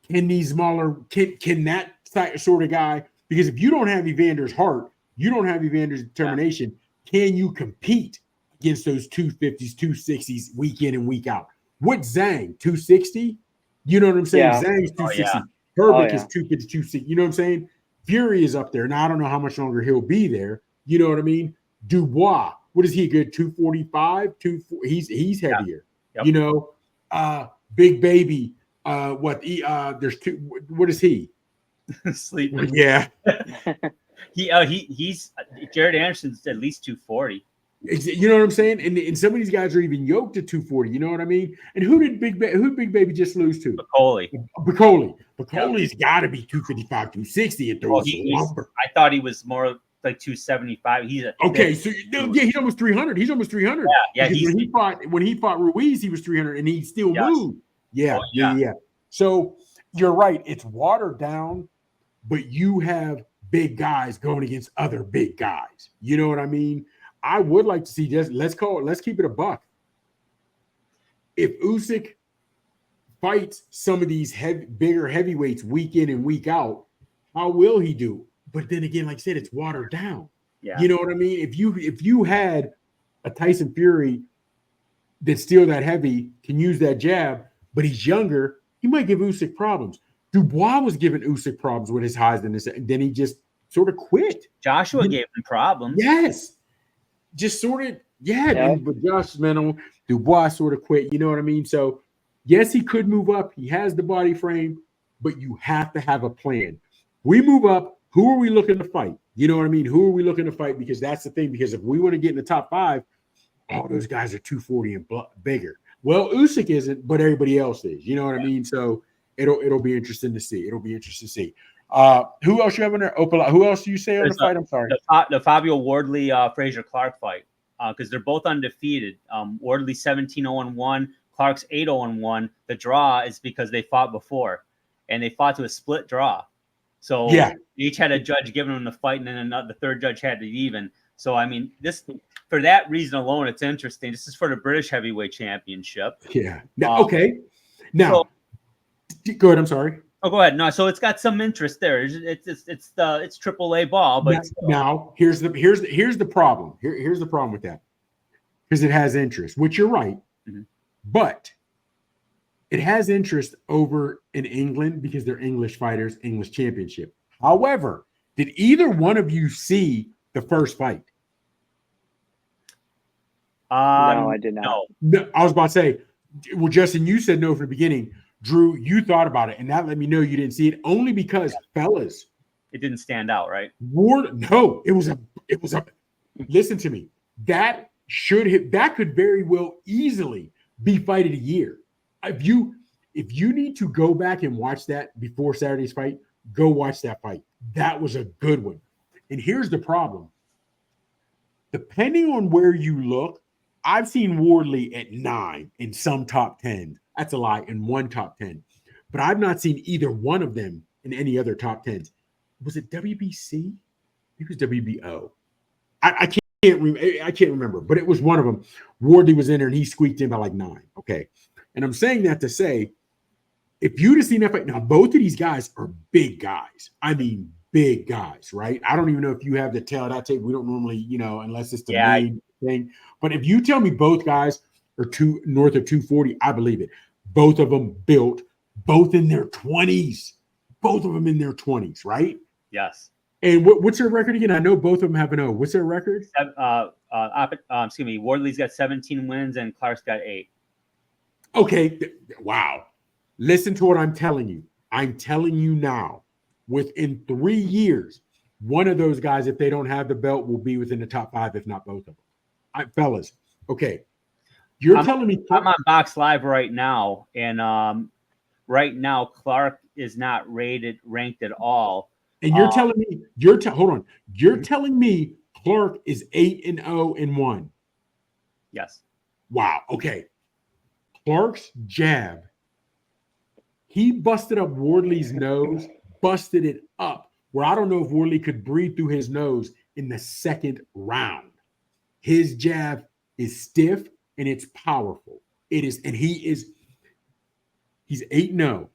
Can these smaller, can that sort of guy, because if you don't have Evander's heart, you don't have Evander's determination, can you compete against those 250s, 260s week in and week out? What's Zhang, 260? You know what I'm saying? Yeah. Zhang's 260. yeah. Herbeck is 250, 260. You know what I'm saying? Fury is up there. Now, I don't know how much longer he'll be there. You know what I mean? Dubois, what is he, good? 245? He's heavier. Yep. You know, Big Baby, there's two, what is he? Sleeping. Yeah. He's Jared Anderson's at least 240. You know what I'm saying? And some of these guys are even yoked at 240. You know what I mean? And who did Big Baby just lose to? Bacoli's got to be 255, 260 and throw lumber. I thought he was more like 275. He's he's almost 300. He's almost 300. Yeah. When he fought Ruiz, he was 300, and he still moved. Yeah. Oh, So you're right. It's watered down, but you have big guys going against other big guys. You know what I mean? I would like to see just let's keep it a buck. If Usyk fights some of these bigger heavyweights week in and week out, how will he do? But then again, like I said, it's watered down. Yeah. You know what I mean? If you had a Tyson Fury that's still that heavy, can use that jab, but he's younger, he might give Usyk problems. Dubois was giving Usyk problems with his highs, and then he just sort of quit. Joshua gave him problems. Yes. Just sort of, but Josh's mental, Dubois sort of quit. You know what I mean? So, yes, he could move up. He has the body frame, but you have to have a plan. We move up. Who are we looking to fight? You know what I mean? Who are we looking to fight? Because that's the thing. Because if we want to get in the top 5, all those guys are 240 and bigger. Well, Usyk isn't, but everybody else is. You know what I mean? So it'll be interesting to see. Who else you have in there? Opetaia. Who else do you say on the fight? I'm sorry. The Fabio Wardley Frazier Clarke fight, because they're both undefeated. Wardley 17-0-1, Clarke's 8-0-1. The draw is because they fought before, and they fought to a split draw. So each had a judge giving them the fight, and then the third judge had it even. So I mean, this for that reason alone, it's interesting. This is for the British Heavyweight Championship. Yeah. Okay. Now, go ahead. I'm sorry. Oh, go ahead. No, so it's got some interest there. It's AAA ball, but now here's the problem. Here's the problem with that, because it has interest, which you're right, but it has interest over in England because they're English fighters, English championship. However, did either one of you see the first fight? No, I did not. No, I was about to say, well, Justin, you said no from the beginning. Drew, you thought about it, and that let me know you didn't see it, only because, fellas, it didn't stand out, right? It was a. Listen to me. That could very well easily be fight of the year. If you need to go back and watch that before Saturday's fight, go watch that fight. That was a good one. And here's the problem. Depending on where you look, I've seen Wardley at 9 in some top 10. That's a lie, in one top 10. But I've not seen either one of them in any other top 10s. Was it WBC? It was WBO. I can't remember, but it was one of them. Wardley was in there, and he squeaked in by like 9. Okay. And I'm saying that to say, if you'd have seen that fight, now both of these guys are big guys. I mean, big guys, right? I don't even know if you have the tail of that tape. We don't normally, unless it's the main thing. But if you tell me both guys are north of 240, I believe it. Both of them built, both in their 20s. Both of them in their 20s, right? Yes. And what's their record again? I know both of them have an O. What's their record? Wardley's got 17 wins and Clarke's got 8. Okay. Wow. Listen to what I'm telling you. I'm telling you now, within 3 years, one of those guys, if they don't have the belt, will be within the top 5, if not both of them. Fellas, okay. I'm telling me I'm on Box Live right now, and right now Clarke is not ranked at all. And you're telling me hold on. You're telling me Clarke is 8-0-1. Yes. Wow. Okay. Clarke's jab. He busted up Wardley's nose, busted it up where I don't know if Wardley could breathe through his nose in the second round. His jab is stiff and it's powerful. It is, and he is He's 8-0.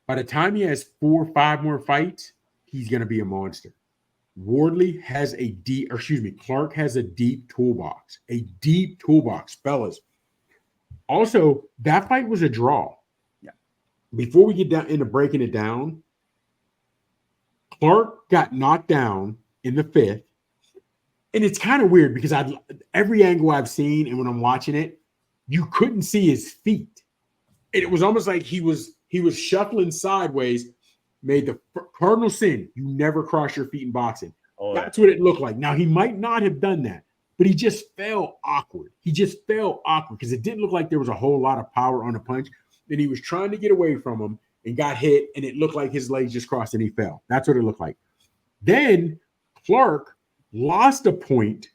By the time he has 4 or 5 more fights, he's going to be a monster. Wardley has Clarke has a deep toolbox. A deep toolbox, fellas. Also, that fight was a draw. Yeah. Before we get down into breaking it down, Clarke got knocked down in the 5th. And it's kind of weird because every angle I've seen and when I'm watching it, you couldn't see his feet. And it was almost like he was shuffling sideways, made the cardinal sin. You never cross your feet in boxing. Oh, that's what it looked like. Now, he might not have done that, but he just fell awkward. He just fell awkward because it didn't look like there was a whole lot of power on the punch. And he was trying to get away from him and got hit, and it looked like his legs just crossed and he fell. That's what it looked like. Then Clarke lost a point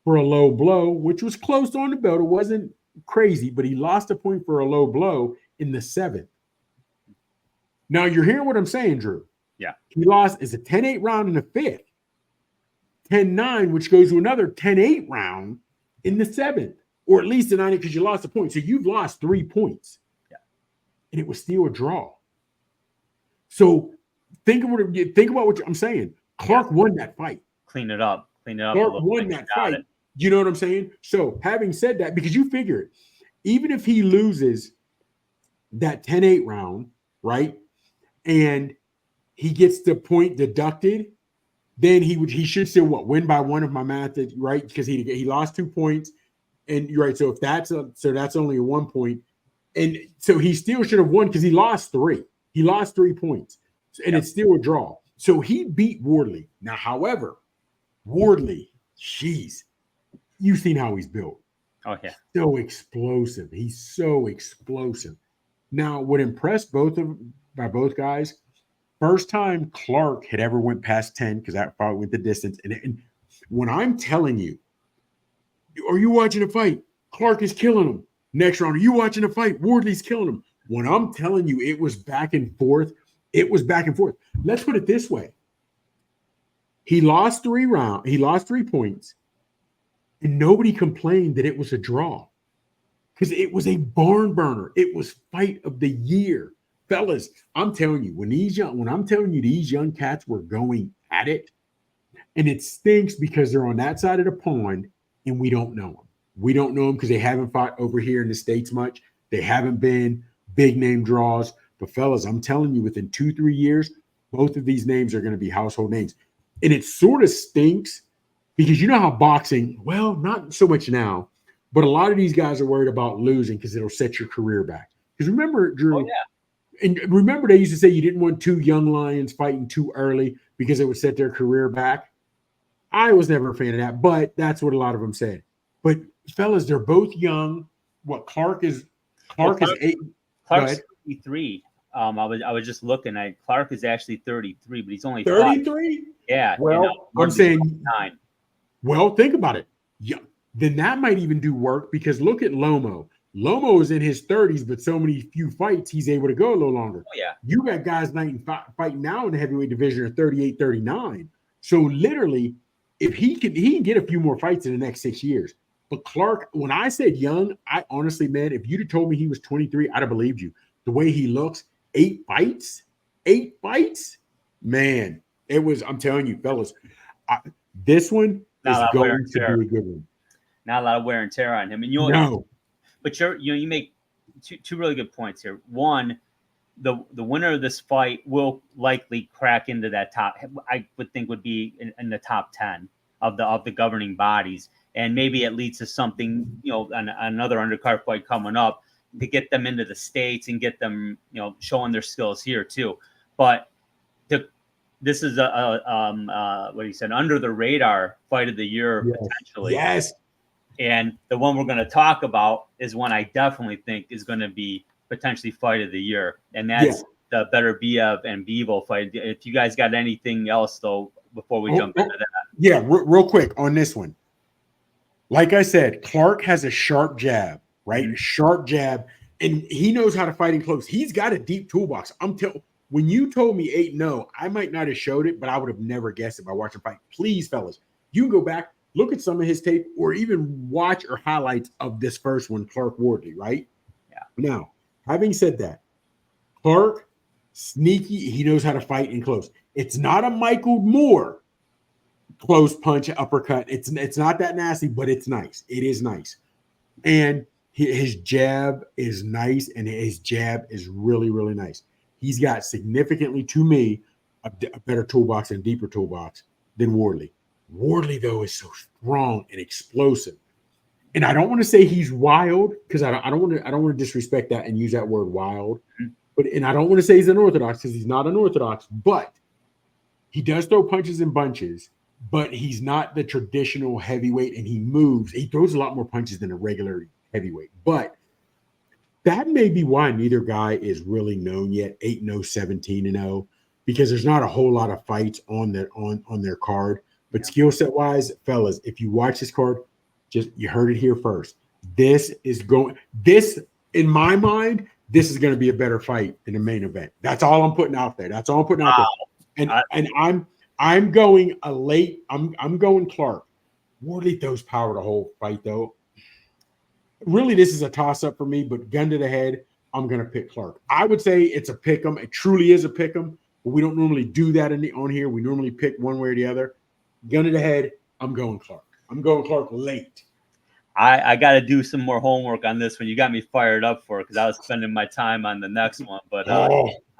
for a low blow, which was close on the belt. It wasn't crazy, but he lost a point for a low blow in the 7th. Now, you're hearing what I'm saying, Drew. Yeah. He lost is a 10-8 round in the 5th, 10-9, which goes to another 10-8 round in the 7th, or at least the 9 because you lost a point. So you've lost 3 points. Yeah. And it was still a draw. So think about what I'm saying. Clarke won that fight. Clean it up. Clarke won that fight. You know what I'm saying? So having said that, because you figure it, even if he loses that 10-8 round, right, and he gets the point deducted, then he should still win by 1 of my math, right? Because he lost 2 points, and you're right. So if that's only a 1 point, and so he still should have won because he lost 3. He lost 3 points, and It's still a draw. So he beat Wardley. Now, however, Wardley, jeez, you've seen how he's built. Oh, yeah. So explosive. He's so explosive. Now, what impressed both guys, first time Clarke had ever went past 10, because that fight went the distance. And when I'm telling you, are you watching a fight? Clarke is killing him. Next round, are you watching a fight? Wardley's killing him. When I'm telling you it was back and forth, it was back and forth. Let's put it this way. He lost 3 rounds. He lost 3 points. And nobody complained that it was a draw because it was a barn burner. It was fight of the year. Fellas, I'm telling you, when I'm telling you these young cats were going at it, and it stinks because they're on that side of the pond and we don't know them. We don't know them because they haven't fought over here in the States much. They haven't been big name draws. But fellas, I'm telling you, within 2-3 years, both of these names are going to be household names. And it sort of stinks because you know how boxing, well, not so much now, but a lot of these guys are worried about losing because it'll set your career back. Because remember, Drew, and remember they used to say you didn't want 2 young lions fighting too early because it would set their career back. I was never a fan of that, but that's what a lot of them said. But fellas, they're both young. What Clarke is 8. Clarke's 33. I was just looking at Clarke is actually 33, but he's only 33. Yeah. Well, I'm saying 9. Well, think about it. Yeah, then that might even do work because look at Lomo. Lomo is in his 30s, but so many few fights, he's able to go a little longer. Oh, yeah. You got guys fighting now in the heavyweight division at 38, 39. So literally, if he can get a few more fights in the next 6 years. But Clarke, when I said young, I honestly, man, if you'd have told me he was 23, I'd have believed you. The way he looks, 8 fights, man, it was, I'm telling you, fellas, this one is going to be a good one. Not a lot of wear and tear on him. And but you make two really good points here. One, the winner of this fight will likely crack into that top. I would think would be in the top 10 of the governing bodies, and maybe it leads to something, another undercard fight coming up to get them into the States and get them, showing their skills here too. But this is what he said, under the radar fight of the year potentially. Yes. And the one we're going to talk about is one I definitely think is going to be potentially fight of the year. And that's the Beterbiev and Bivol fight. If you guys got anything else, though, before we jump into that. Yeah, real quick on this one. Like I said, Clarke has a sharp jab, right? Mm-hmm. Sharp jab. And he knows how to fight in close. He's got a deep toolbox. When you told me 8-0, I might not have showed it, but I would have never guessed it by watching fight. Please, fellas, you can go back, look at some of his tape, or even watch or highlights of this first one, Clarke Wardley, right? Yeah. Now, having said that, Clarke, sneaky. He knows how to fight in close. It's not a Michael Moore close punch uppercut. It's not that nasty, but it's nice. It is nice. And his jab is nice, and his jab is really, really nice. He's got significantly, to me, a better toolbox and deeper toolbox than Wardley. Wardley, though, is so strong and explosive. And I don't want to say he's wild, because I don't want to disrespect that and use that word wild. And I don't want to say he's unorthodox, because he's not unorthodox, but he does throw punches and bunches, but he's not the traditional heavyweight, and he moves. He throws a lot more punches than a regular heavyweight. But that may be why neither guy is really known yet, 8-0, 17-0, because there's not a whole lot of fights on their card. But skill set wise, fellas, if you watch this card, you heard it here first. This, in my mind, this is going to be a better fight in the main event. That's all I'm putting out there. And I'm going I'm going Clarke. Wardley throws power the whole fight, though. Really, this is a toss-up for me, but gun to the head, I'm going to pick Clarke. I would say it's a pick 'em. It truly is a pick 'em, but we don't normally do that on here. We normally pick one way or the other. Gun to the head, I'm going Clarke. I'm going Clarke late. I got to do some more homework on this one. You got me fired up for it, because I was spending my time on the next one, but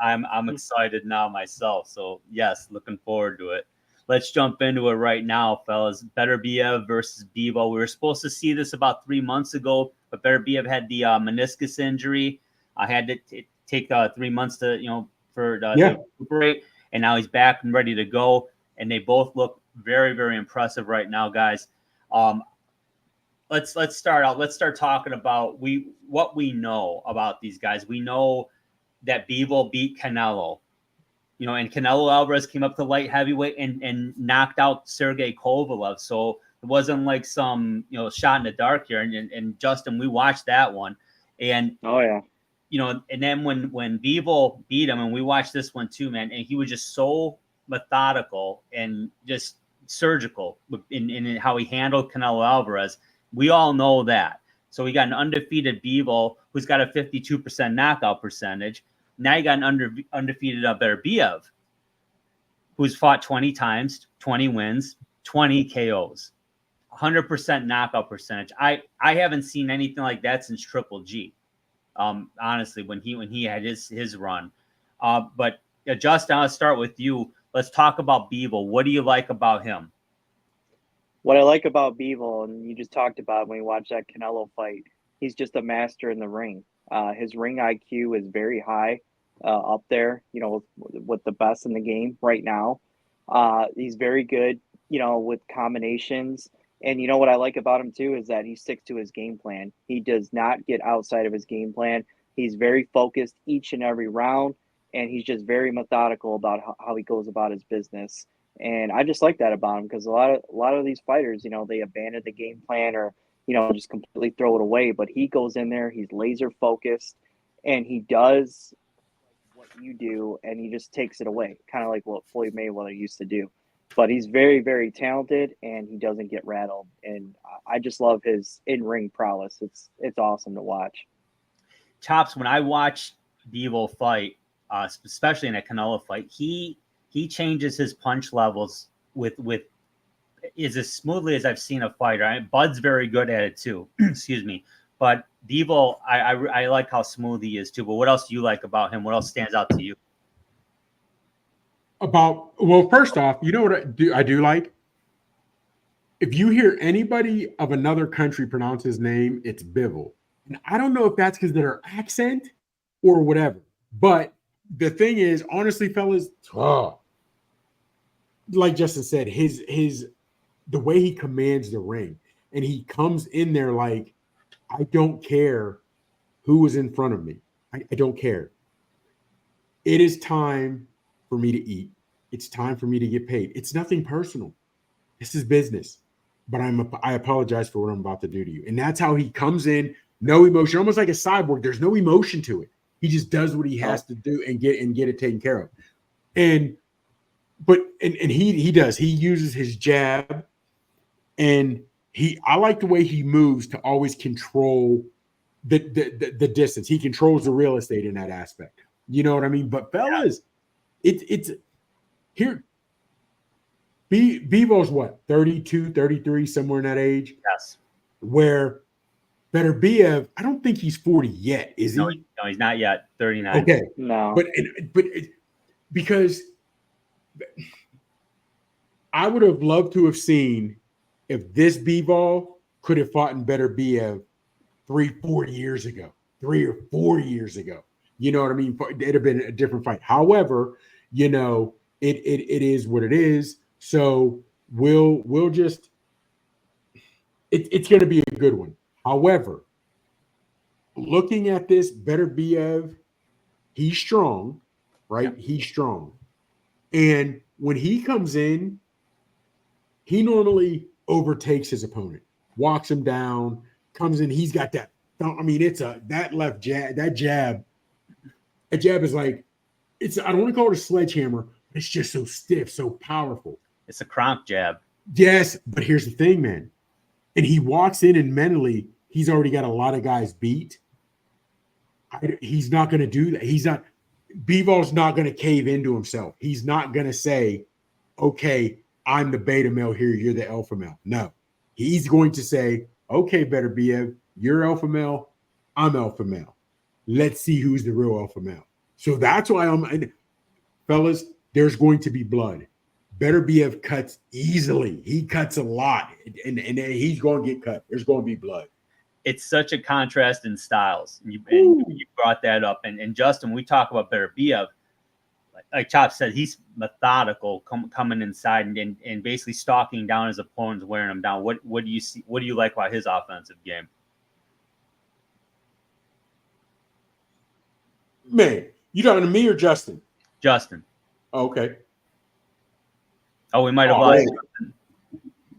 I'm excited now myself. So yes, looking forward to it. Let's jump into it right now, fellas. Beterbiev versus Bivol. We were supposed to see this about 3 months ago, but Beterbiev had the meniscus injury. I had to take 3 months to recuperate, and now he's back and ready to go. And they both look very, very impressive right now, guys. Let's start out. Let's start talking about what we know about these guys. We know that Bivol beat Canelo. And Canelo Alvarez came up to light heavyweight and knocked out Sergey Kovalev. So it wasn't like some, shot in the dark here. And Justin, we watched that one. And, and then when Bivol beat him, and we watched this one too, man, and he was just so methodical and just surgical in how he handled Canelo Alvarez. We all know that. So we got an undefeated Bivol who's got a 52% knockout percentage. Now you got an undefeated Beterbiev, who's fought 20 times, 20 wins, 20 KOs, 100% knockout percentage. I haven't seen anything like that since Triple G. Honestly, when he had his run. But Justin, I'll start with you. Let's talk about Bivol. What do you like about him? What I like about Bivol, and you just talked about when we watched that Canelo fight, he's just a master in the ring. His ring IQ is very high, up there, with the best in the game right now. He's very good, with combinations. And what I like about him too is that he sticks to his game plan. He does not get outside of his game plan. He's very focused each and every round, and he's just very methodical about how he goes about his business. And I just like that about him, because a lot of these fighters, they abandon the game plan or just completely throw it away. But he goes in there, he's laser focused, and he does what you do, and he just takes it away, kind of like what Floyd Mayweather used to do. But he's very, very talented, and he doesn't get rattled. And I just love his in-ring prowess. It's awesome to watch. Chops, when I watch Bivol fight, especially in a Canelo fight, he changes his punch levels with is as smoothly as I've seen a fighter. Bud's very good at it too. Excuse me. But Bivol, I like how smooth he is too. But what else do you like about him? What else stands out to you? First off, you know what I do like? If you hear anybody of another country pronounce his name, it's Bivol. And I don't know if that's because of their accent or whatever. But the thing is, honestly, fellas, like Justin said, the way he commands the ring, and he comes in there like, I don't care who is in front of me. I don't care. It is time for me to eat. It's time for me to get paid. It's nothing personal. This is business. But I apologize for what I'm about to do to you. And that's how he comes in, no emotion, almost like a cyborg. There's no emotion to it. He just does what he has to do and get it taken care of. And he does. He uses his jab, and I like the way he moves to always control the distance. He controls the real estate in that aspect. You know what I mean? But fellas, it's here. Bivol's what, 32, 33, somewhere in that age? Yes. Where Beterbiev, I don't think he's 40 yet, is he? No, he's not yet. 39. Okay. No. But because I would have loved to have seen if this Bivol could have fought in Beterbiev 3 or 4 years ago. You know what I mean? It'd have been a different fight. However, you know, it is what it is. So we'll just it's going to be a good one. However, looking at this, Beterbiev, he's strong, right? Yeah. He's strong. And when he comes in, he normally overtakes his opponent, walks him down, comes in. He's got that. I mean, that left jab, that jab is like, I don't want to call it a sledgehammer, but it's just so stiff, so powerful. It's a cronk jab. Yes, but here's the thing, man. And he walks in and mentally, he's already got a lot of guys beat. He's not going to do that. Bivol's not going to cave into himself. He's not going to say, okay, I'm the beta male here, you're the alpha male. No. He's going to say, okay, Beterbiev, you're alpha male, I'm alpha male. Let's see who's the real alpha male. So that's why fellas, there's going to be blood. Beterbiev cuts easily. He cuts a lot, and he's going to get cut. There's going to be blood. It's such a contrast in styles. You brought that up. And Justin, we talk about Beterbiev, like Chop said, he's methodical, coming inside and basically stalking down his opponents, wearing them down. What do you see? What do you like about his offensive game? Man, you talking to me or Justin? Justin. Oh, okay. Oh, we might have lost.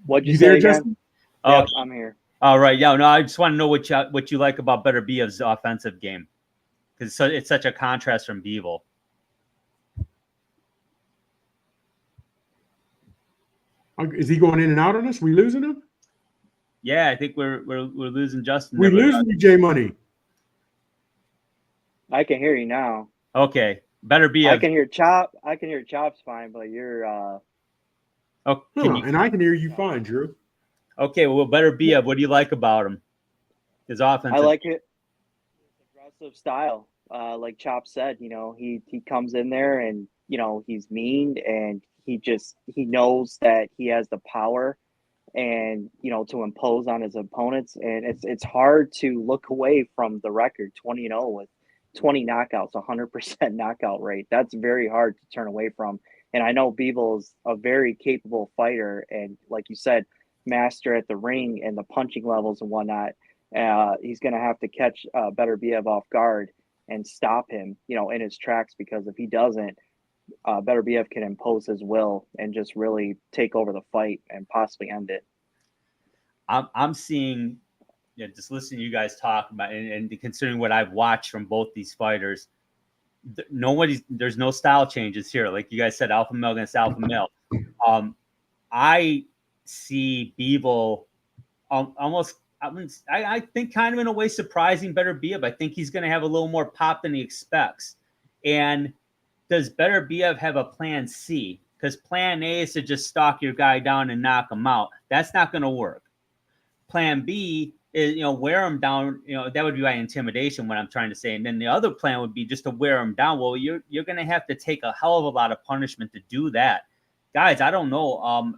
What'd you say there, again? Justin? Oh, yep, I'm here. All right. Yeah. No, I just want to know what you like about Beterbiev's offensive game, because it's such a contrast from Bivol. Is he going in and out on us? We losing him? Yeah, I think we're losing Justin. We're losing J Money. I can hear you now. Okay, Beterbiev. I can hear Chop. I can hear Chop's fine, but you're. Oh, and I can hear you fine, Drew. Okay, well, Beterbiev, what do you like about him? His offense. I like it. Aggressive style. Like Chop said, you know, he comes in there and, you know, he's mean and he knows that he has the power and, you know, to impose on his opponents. And it's hard to look away from the record 20-0 with 20 knockouts, 100% knockout rate. That's very hard to turn away from. And I know Bivol is a very capable fighter. And like you said, master at the ring and the punching levels and whatnot. He's going to have to catch Beterbiev off guard and stop him, you know, in his tracks, because if he doesn't, Beterbiev can impose his will and just really take over the fight and possibly end it. I'm seeing, you know, just listening to you guys talk about and considering what I've watched from both these fighters, there's no style changes here. Like you guys said, alpha male against alpha male. I see Bivol almost, I think kind of in a way surprising Beterbiev. I think he's going to have a little more pop than he expects. And does Beterbiev have a plan C? Because plan A is to just stalk your guy down and knock him out. That's not going to work. Plan B is, you know, wear him down. You know, that would be by intimidation, what I'm trying to say. And then the other plan would be just to wear him down. Well, you're going to have to take a hell of a lot of punishment to do that. Guys, I don't know.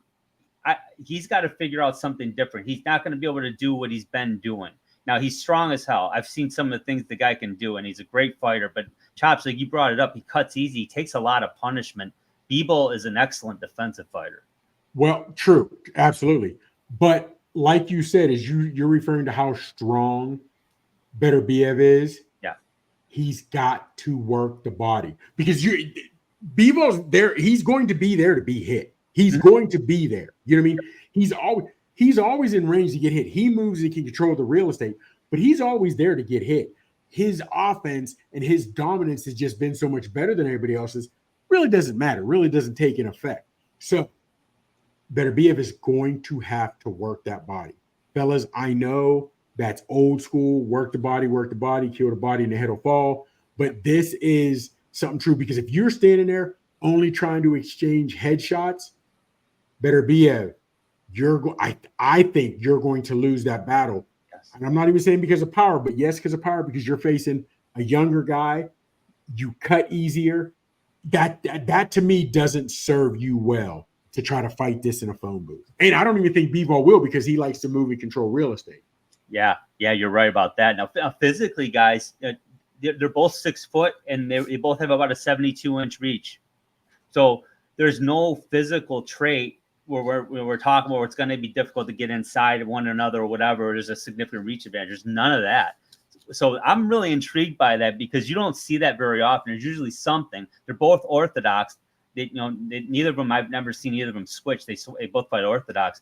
He's got to figure out something different. He's not going to be able to do what he's been doing. Now, he's strong as hell. I've seen some of the things the guy can do, and he's a great fighter. But Chops, like you brought it up, he cuts easy. He takes a lot of punishment. Bivol is an excellent defensive fighter. Well, true. Absolutely. But like you said, is you're referring to how strong Beterbiev is? Yeah. He's got to work the body. Because Bivol's there. He's going to be there to be hit. He's going to be there. You know what I mean? He's always in range to get hit. He moves and can control the real estate, but he's always there to get hit. His offense and his dominance has just been so much better than everybody else's. Really doesn't matter. Really doesn't take an effect. So Beterbiev is going to have to work that body. Fellas, I know that's old school. Work the body, kill the body, and the head will fall. But this is something true, because if you're standing there only trying to exchange headshots, Beterbiev, I think you're going to lose that battle. Yes. And I'm not even saying because of power, but yes, because of power, because you're facing a younger guy. You cut easier. That to me doesn't serve you well to try to fight this in a phone booth. And I don't even think Bivol will, because he likes to move and control real estate. Yeah, you're right about that. Now, physically, guys, they're both 6 foot, and they both have about a 72-inch reach. So there's no physical trait where we're talking about where it's going to be difficult to get inside one another or whatever. There's a significant reach advantage. There's none of that. So I'm really intrigued by that, because you don't see that very often. There's usually something. They're both orthodox. Neither of them, I've never seen either of them switch. They both fight orthodox.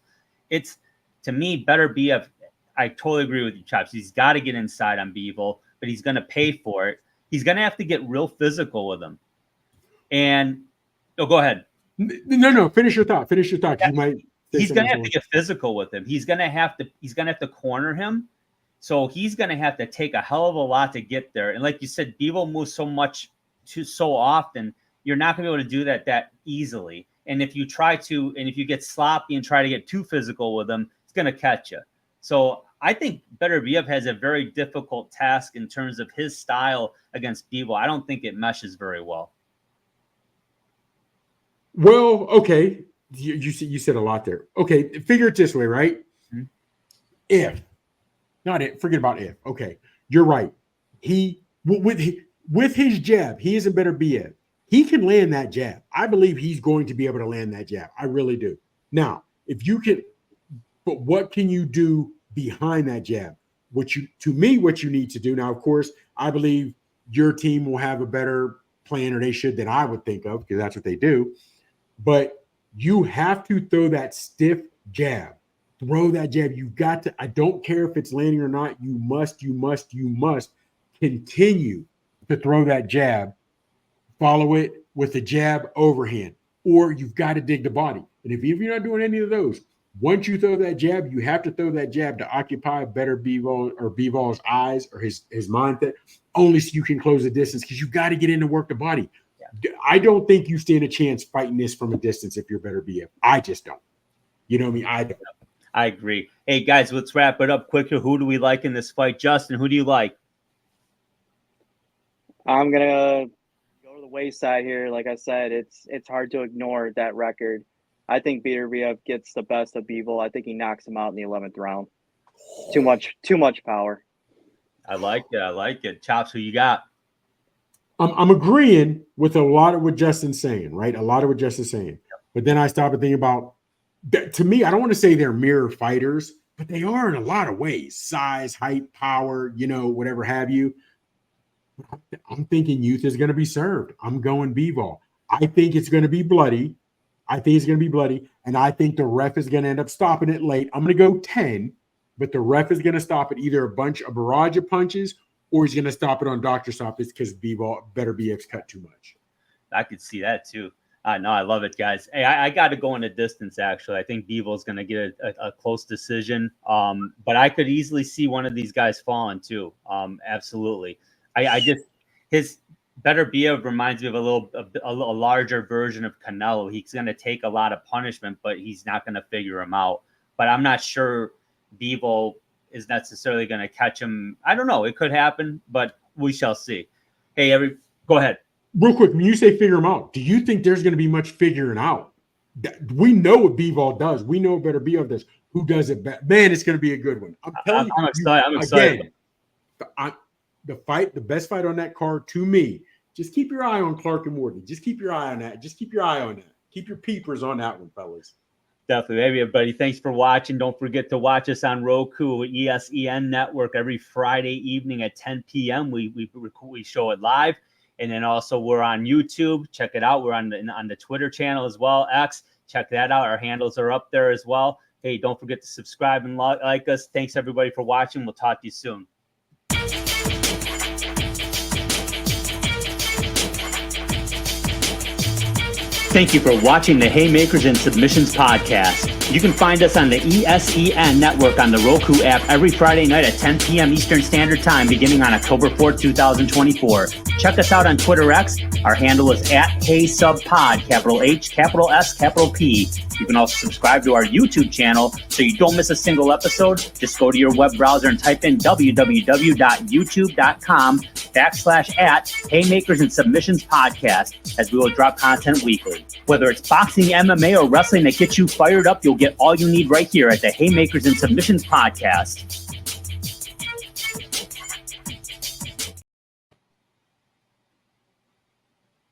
It's, to me, Beterbiev. I totally agree with you, Chops. He's got to get inside on Bivol, but he's going to pay for it. He's going to have to get real physical with him. And go ahead. No. Finish your thought. Yeah. You might. He's going to have to get physical with him. He's going to have to corner him. So he's going to have to take a hell of a lot to get there. And like you said, Bivol moves so often, you're not going to be able to do that easily. And if you get sloppy and try to get too physical with him, it's going to catch you. So I think Beterbiev has a very difficult task in terms of his style against Bivol. I don't think it meshes very well. Well, okay. You said a lot there. Okay, figure it this way, right? Mm-hmm. Forget about if. Okay, you're right. With his jab, he isn't Beterbiev. He can land that jab. I believe he's going to be able to land that jab. I really do. Now, if you can, but what can you do behind that jab? What you need to do now, of course, I believe your team will have a better plan, or they should, than I would think of, because that's what they do. But you have to throw that stiff jab. Throw that jab. You got to. I don't care if it's landing or not. You must continue to throw that jab. Follow it with a jab overhand, or you've got to dig the body. And if you're not doing any of those, once you throw that jab, you have to throw that jab to occupy Bivol's eyes, or his mindset, only so you can close the distance, because you got to get in and work the body. Yeah. I don't think you stand a chance fighting this from a distance if you're Beterbiev. I just don't. You know what I mean? I don't. I agree. Hey, guys, let's wrap it up quicker. Who do we like in this fight? Justin, who do you like? I'm going to go to the wayside here. Like I said, it's hard to ignore that record. I think Beterbiev gets the best of Bivol. I think he knocks him out in the 11th round. Too much power. I like it. Chops, who you got? I'm agreeing with a lot of what Justin's saying, right? A lot of what Justin's saying. Yep. But then I stop and think about, to me, I don't want to say they're mirror fighters, but they are in a lot of ways. Size, height, power, whatever have you. I'm thinking youth is going to be served. I'm going Bivol. I think it's going to be bloody. And I think the ref is going to end up stopping it late. I'm going to go 10, but the ref is going to stop it either a barrage of punches, or he's going to stop it on doctor stoppage because Beterbiev's cut too much. I could see that too. No, I love it, guys. Hey, I got to go in a distance, actually. I think Bivol's going to get a close decision, but I could easily see one of these guys falling too. Absolutely. His Beterbiev reminds me of a larger version of Canelo. He's going to take a lot of punishment, but he's not going to figure him out. But I'm not sure Bivol is necessarily going to catch him. I don't know. It could happen, but we shall see. Hey, go ahead. Real quick, when you say figure him out, do you think there's going to be much figuring out? We know what Bivol does. We know what Beterbiev does. Who does it better? Man, it's going to be a good one. I'm telling you. I'm excited. Again, the best fight on that card to me. Just keep your eye on Clarke and Wardley. Just keep your eye on that. Keep your peepers on that one, fellas. Definitely. Hey, everybody. Thanks for watching. Don't forget to watch us on Roku, ESEN Network, every Friday evening at 10 p.m. We show it live. And then also we're on YouTube. Check it out. We're on the Twitter channel as well, X. Check that out. Our handles are up there as well. Hey, don't forget to subscribe and like us. Thanks, everybody, for watching. We'll talk to you soon. Thank you for watching the Haymakers and Submissions podcast. You can find us on the ESEN network on the Roku app every Friday night at 10 p.m. Eastern Standard Time, beginning on October 4th, 2024. Check us out on Twitter X. Our handle is @HeySubPod, capital H, capital S, capital P. You can also subscribe to our YouTube channel so you don't miss a single episode. Just go to your web browser and type in www.youtube.com/@Haymakers and Submissions Podcast, as we will drop content weekly. Whether it's boxing, MMA, or wrestling that gets you fired up, you'll get all you need right here at the Haymakers and Submissions Podcast.